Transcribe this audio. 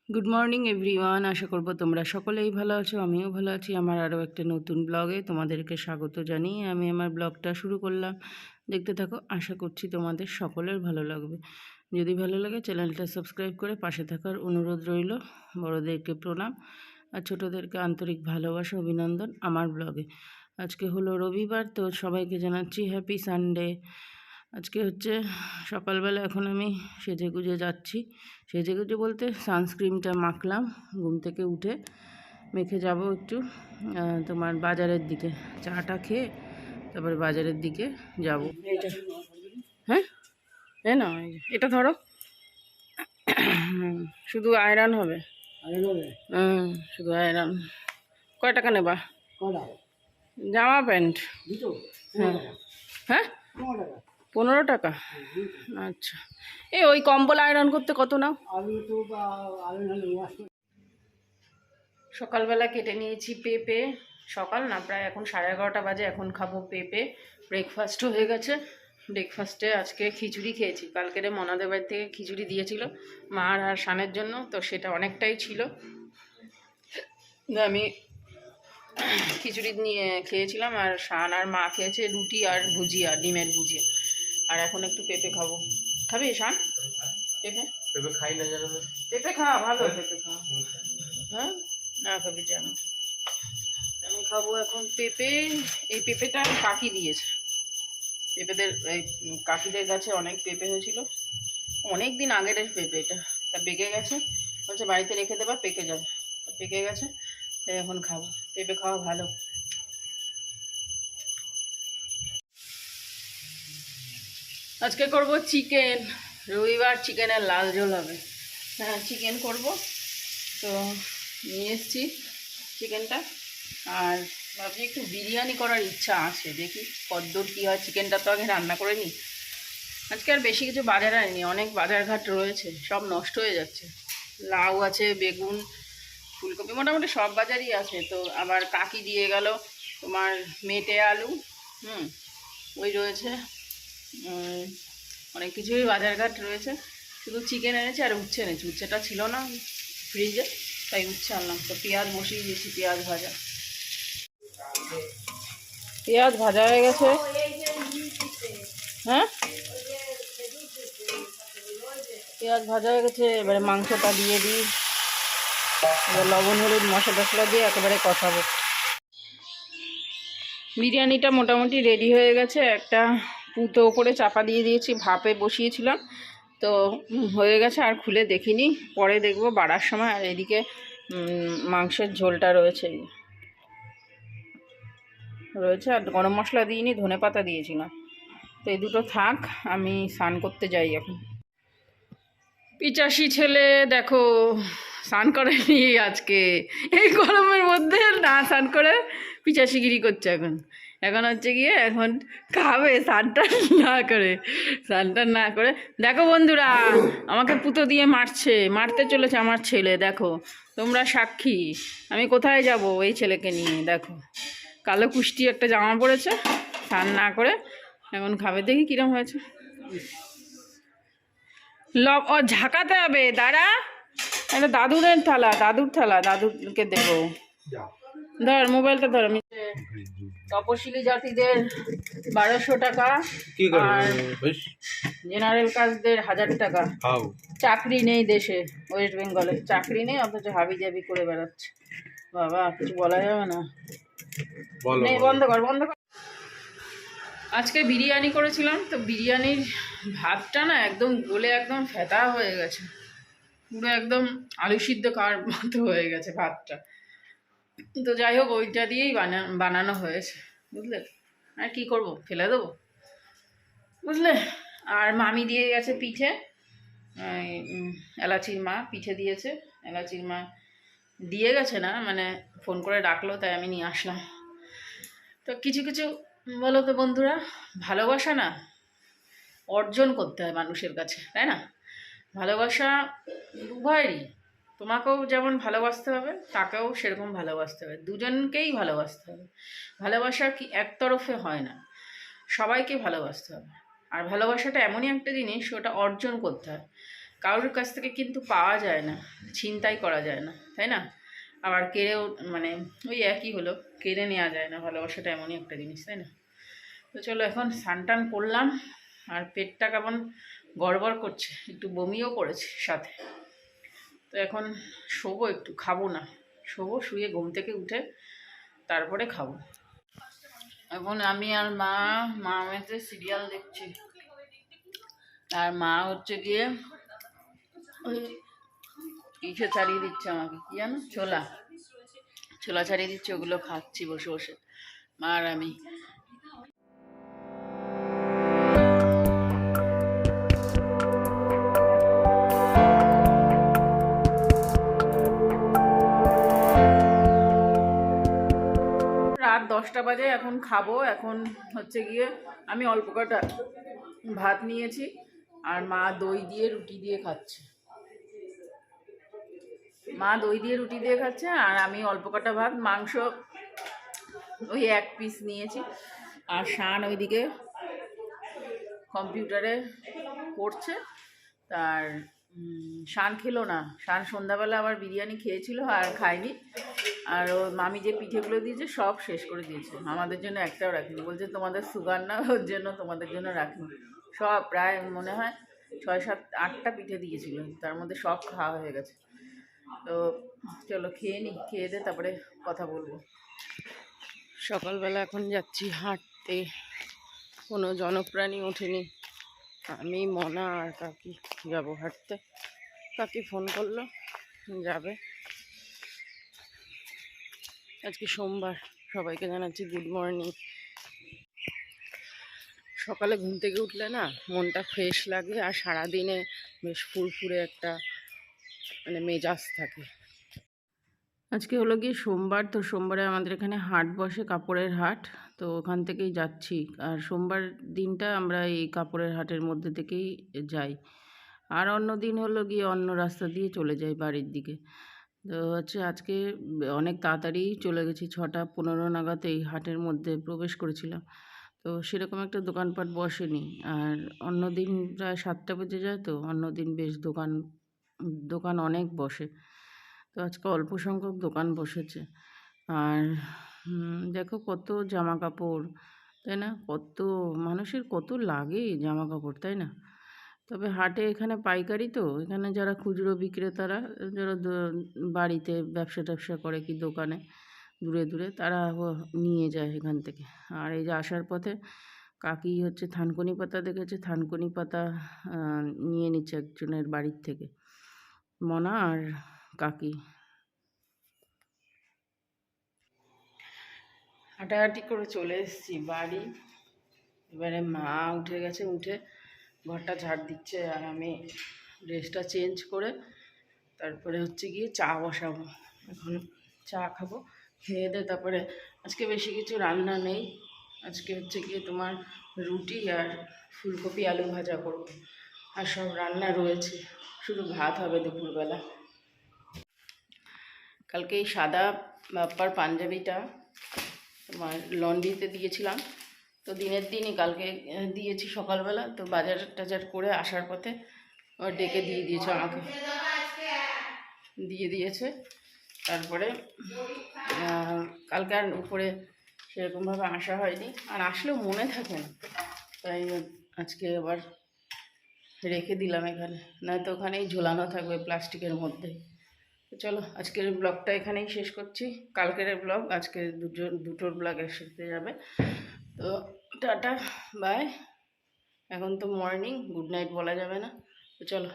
Good morning everyone, আশা করব তোমরা সকলেই ভালো আছো। আমিও ভালো আছি। আমার আরও একটা নতুন ব্লগে তোমাদেরকে স্বাগত জানিয়ে আমি আমার ব্লগটা শুরু করলাম। দেখতে থাকো, আশা করছি তোমাদের সকলের ভালো লাগবে। যদি ভালো লাগে চ্যানেলটা সাবস্ক্রাইব করে পাশে থাকার অনুরোধ রইল। বড়োদেরকে প্রণাম আর ছোটোদেরকে আন্তরিক ভালোবাসা অভিনন্দন আমার ব্লগে। আজকে হলো রবিবার, তো সবাইকে জানাচ্ছি হ্যাপি সানডে। আজকে হচ্ছে সকালবেলা এখন আমি সেজেগুজে যাচ্ছি। সেজেগুজে বলতে সানস্ক্রিনটা মাখলাম, ঘুম থেকে উঠে মেখে যাব একটু তোমার বাজারের দিকে। চাটা খেয়ে তারপরে বাজারের দিকে যাব। এইটা হ্যাঁ হ্যাঁ না, এটা ধরো। শুধু আয়রন হবে। শুধু আয়রন। কয় টাকা নেবা? জামা প্যান্ট। হ্যাঁ হ্যাঁ, 15 টাকা। আচ্ছা, ওই কম্বল আয়রন করতে কত নাও? সকালবেলা কেটে নিয়েছি পেঁপে। সকাল না, প্রায় এখন 11:30 বাজে। এখন খাবো পেঁপে। ব্রেকফাস্ট হয়ে গেছে। ব্রেকফাস্টে আজকে খিচুড়ি খেয়েছি। কালকের মনাদের বাড়ি থেকে খিচুড়ি দিয়েছিল মার আর শানের জন্য, তো সেটা অনেকটাই ছিল। আমি খিচুড়ি নিয়ে খেয়েছিলাম, আর শান আর মা খেয়েছে রুটি আর ভুজিয়া, ডিমের ভুজিয়া। আর এখন একটু পেঁপে খাবো। খাবি শান? পেঁপে পেঁপে খাই না, জানো? পেঁপে খাওয়া ভালো, পেঁপে খাওয়া। হ্যাঁ না খাবি জানো? আমি খাবো এখন পেঁপে। এই পেঁপেটা কাকি দিয়েছে। পেঁপেদের এই কাকিদের গাছে অনেক পেঁপে হয়েছিল, অনেক দিন আগের পেঁপে। এটা তা পেকে গেছে, বলছে বাড়িতে রেখে দেবা, পেকে যাবে। পেকে গেছে, তাই এখন খাবো। পেঁপে খাওয়া ভালো। আজকে করব চিকেন। রবিবার চিকেনের লাল ঝোল হবে। হ্যাঁ, চিকেন করব। তো নিয়ে এসছি চিকেনটা। আর ভাবছি একটু বিরিয়ানি করার ইচ্ছা আছে, দেখি কদ্দূর কী হয়। চিকেনটা তো আগে রান্না করে নিই। আজকে আর বেশি কিছু বাজার আনিনি, অনেক বাজারঘাট রয়েছে, সব নষ্ট হয়ে যাচ্ছে। লাউ আছে, বেগুন, ফুলকপি, মোটামুটি সব বাজারই আছে। তো আবার কাকি দিয়ে গেল তোমার মেটে আলু, ওই রয়েছে, অনেক কিছুই বাজারঘাট রয়েছে। শুধু চিকেন এনেছে আর উচ্ছে এনেছে। উচ্ছেটা ছিল না ফ্রিজে, তাই উচ্ছে আনলাম। তো পেঁয়াজ বসিয়ে দিয়েছি, পেঁয়াজ ভাজা। পেঁয়াজ ভাজা হয়ে গেছে। হ্যাঁ, পেঁয়াজ ভাজা হয়ে গেছে। এবারে মাংসটা দিয়ে দিই। এবার লবণ হলুদ মশলা টশলা দিয়ে একেবারে কষাবো। বিরিয়ানিটা মোটামুটি রেডি হয়ে গেছে। একটা পুতো করে চাপা দিয়ে দিয়েছি, ভাপে বসিয়েছিলাম, তো হয়ে গেছে। আর খুলে দেখিনি, পরে দেখবো বাড়ার সময়। আর এদিকে মাংসের ঝোলটা রয়েছে আর গরম মশলা দিইনি, ধনে পাতা দিয়েছিলাম। তো এই দুটো থাক, আমি স্নান করতে যাই এখন। পিচাসি ছেলে দেখো স্নান করেনি আজকে, এই গরমের মধ্যে না স্নান করে পিচাসিগিরি করছে। এখন হচ্ছে গিয়ে এখন খাবে স্নানটা না করে। দেখো বন্ধুরা, আমাকে পুতো দিয়ে মারতে চলেছে আমার ছেলে। দেখো তোমরা সাক্ষী, আমি কোথায় যাব এই ছেলেকে নিয়ে। দেখো কালো কুষ্টি একটা জামা পরেছে, স্নান না করে এখন খাবে। দেখি কিরম হয়েছে। ঝাঁকাতে হবে, দাঁড়া। এটা দাদুর থালা, দাদুকে দেবো। ধর মোবাইলটা ধর। আমি তপশিলি জাতিদের 1200 টাকা, আর জেনারেল কাস্টদের 1000 টাকা। চাকরি নেই দেশে, ওয়েস্ট বেঙ্গলে চাকরি নেই, অথচ হাবি জাবি করে বেড়াচ্ছে। বাবা, কিছু বলা যাবে না। বন্ধ কর। আজকে বিরিয়ানি করেছিলাম, তো বিরিয়ানির ভাতটা না একদম গলে একদম ফেটা হয়ে গেছে, পুরো একদম আলু সিদ্ধ খাওয়ার মতো হয়ে গেছে ভাতটা। তো যাই হোক, ওইটা দিয়েই বানানো হয়েছে, বুঝলে। আর কি করব, ফেলে দেবো, বুঝলে। আর মামি দিয়ে গেছে পিঠে, এলাচির মা পিঠে দিয়েছে। এলাচির মা দিয়ে গেছে না, মানে ফোন করে ডাকলো, তাই আমি নিয়ে আসলাম। তো কিছু কিছু বলো তো বন্ধুরা, ভালোবাসা না অর্জন করতে হয় মানুষের কাছে, তাই না? ভালোবাসা উভয়েরই। তোমাকেও যেমন ভালোবাসতে হবে, তাকেও সেরকম ভালোবাসতে হবে, দুজনকেই ভালোবাসতে হবে। ভালোবাসা কি একতরফে হয় না, সবাইকে ভালোবাসতে হবে। আর ভালোবাসাটা এমনই একটা জিনিস, ওটা অর্জন করতে হয়, কারোর কাছ থেকে কিন্তু পাওয়া যায় না, ছিনতাই করা যায় না, তাই না? আবার কেড়েও মানে ওই একই হলো, কেড়ে নেওয়া যায় না। ভালোবাসাটা এমনই একটা জিনিস, তাই না? তো চলো এখন স্নান টান করলাম, আর পেটটা কেমন গড়বড় করছে, একটু বমিও করেছে সাথে। তো এখন শোবো, একটু খাবো না, শোবো, শুয়ে ঘুম থেকে উঠে তারপরে খাবো। এখন আমি আর মা মেয়েতে সিরিয়াল দেখছি, আর মা হচ্ছে গিয়ে ওই ইসে ছাড়িয়ে দিচ্ছে আমাকে, কি জানো, ছোলা ছোলা ছাড়িয়ে দিচ্ছে, ওগুলো খাচ্ছি বসে বসে মা আর আমি। রাত 10টা বাজে, এখন খাবো। এখন হচ্ছে গিয়ে আমি অল্প কটা ভাত নিয়েছি, আর মা দই দিয়ে রুটি দিয়ে খাচ্ছে। মা দই দিয়ে রুটি দিয়ে খাচ্ছে, আর আমি অল্প কটা ভাত, মাংস ওই 1 পিস নিয়েছি। আর শান ওইদিকে কম্পিউটারে পড়ছে। তার শান খেলো না, শান সন্ধ্যাবেলা আবার বিরিয়ানি খেয়েছিল আর খায়নি। আর ও মামি যে পিঠেগুলো দিয়েছে সব শেষ করে দিয়েছে, আমাদের জন্য একটাও রাখিনি। বলছে তোমাদের সুগার না, ওর জন্য তোমাদের জন্য রাখিনি। সব প্রায় মনে হয় 6, 7, 8টা পিঠে দিয়েছিল, তার মধ্যে সব খাওয়া হয়ে গেছে। তো চলো খেয়ে নিই, খেয়ে দে তারপরে কথা বলবো। সকালবেলা এখন যাচ্ছি হাঁটতে, কোনো জনপ্রাণী ওঠেনি, আমি মনা আর কাকি যাবো হাঁটতে। কাকি ফোন করলো, যাবে। আজকে সোমবার, সবাইকে জানাচ্ছি গুড মর্নিং। সকালে ঘুম থেকে উঠলে না মনটা ফ্রেশ লাগে, আর সারাদিনে বেশ ফুরফুরে একটা মানে মেজাজ থাকে। আজকে হলো গিয়ে সোমবার, তো সোমবারে আমাদের এখানে হাট বসে, কাপড়ের হাট। তো ওখান থেকেই যাচ্ছি, আর সোমবার দিনটা আমরা এই কাপড়ের হাটের মধ্যে থেকেই যাই। আর অন্য দিন হলো গিয়ে অন্য রাস্তা দিয়ে চলে যাই বাড়ির দিকে। তো হচ্ছে আজকে অনেক তাড়াতাড়ি চলে গেছি, 6টা 15 নাগাদ এই হাটের মধ্যে প্রবেশ করেছিলাম। তো সেরকম একটা দোকানপাট বসেনি। আর অন্য দিন প্রায় 7টা বেজে যায়, তো অন্য দিন বেশ দোকান অনেক বসে। তো আজকে অল্প সংখ্যক দোকান বসেছে। আর দেখো কত জামা কাপড়, তাই না? কত মানুষের কত লাগে জামা কাপড়, তাই না? তবে হাটে এখানে পাইকারি, তো এখানে যারা খুচরো বিক্রেতারা, যারা বাড়িতে ব্যবসা ট্যাবসা করে কি দোকানে দূরে দূরে, তারা নিয়ে যায় এখান থেকে। আর এই যে আসার পথে কাকি হচ্ছে থানকুনি পাতা দেখেছে, থানকুনি পাতা নিয়ে নিচ্ছে একজনের বাড়ির থেকে, মনা আর কাকি। হাঁটাহাঁটি করে চলে এসেছি বাড়ি। এবারে মা উঠে গেছে, উঠে ঘরটা ঝাড় দিচ্ছে, আর আমি ড্রেসটা চেঞ্জ করে তারপরে হচ্ছে গিয়ে চা বসাবো। এখন চা খাবো, খেয়ে দিয়ে তারপরে আজকে বেশি কিছু রান্না নেই। আজকে হচ্ছে গিয়ে তোমার রুটি আর ফুলকপি আলু ভাজা করবো, আর সব রান্না রয়েছে, শুধু ভাত হবে দুপুরবেলা। কালকে এই সাদা বাপ্পার পাঞ্জাবিটা তোমার লন্ড্রিতে দিয়েছিলাম, তো দিনের দিনই কালকে দিয়েছি সকালবেলা। তো বাজার টাজার করে আসার পথে ডেকে দিয়ে দিয়েছে আমাকে, দিয়ে দিয়েছে। তারপরে কালকে আর উপরে সেরকমভাবে আসা হয়নি, আর আসলেও মনে থাকে না, তাই আজকে আবার রেখে দিলাম এখানে, নয়তো ওখানেই ঝোলানো থাকবে প্লাস্টিকের মধ্যে। তো চলো আজকের ব্লগটা এখানেই শেষ করছি। কালকের ব্লগ আজকে দুটোর ব্লগ একসাথে যাবে। তো টাটা বাই। এখন তো মর্নিং, গুড নাইট বলা যাবে না, তো চলো।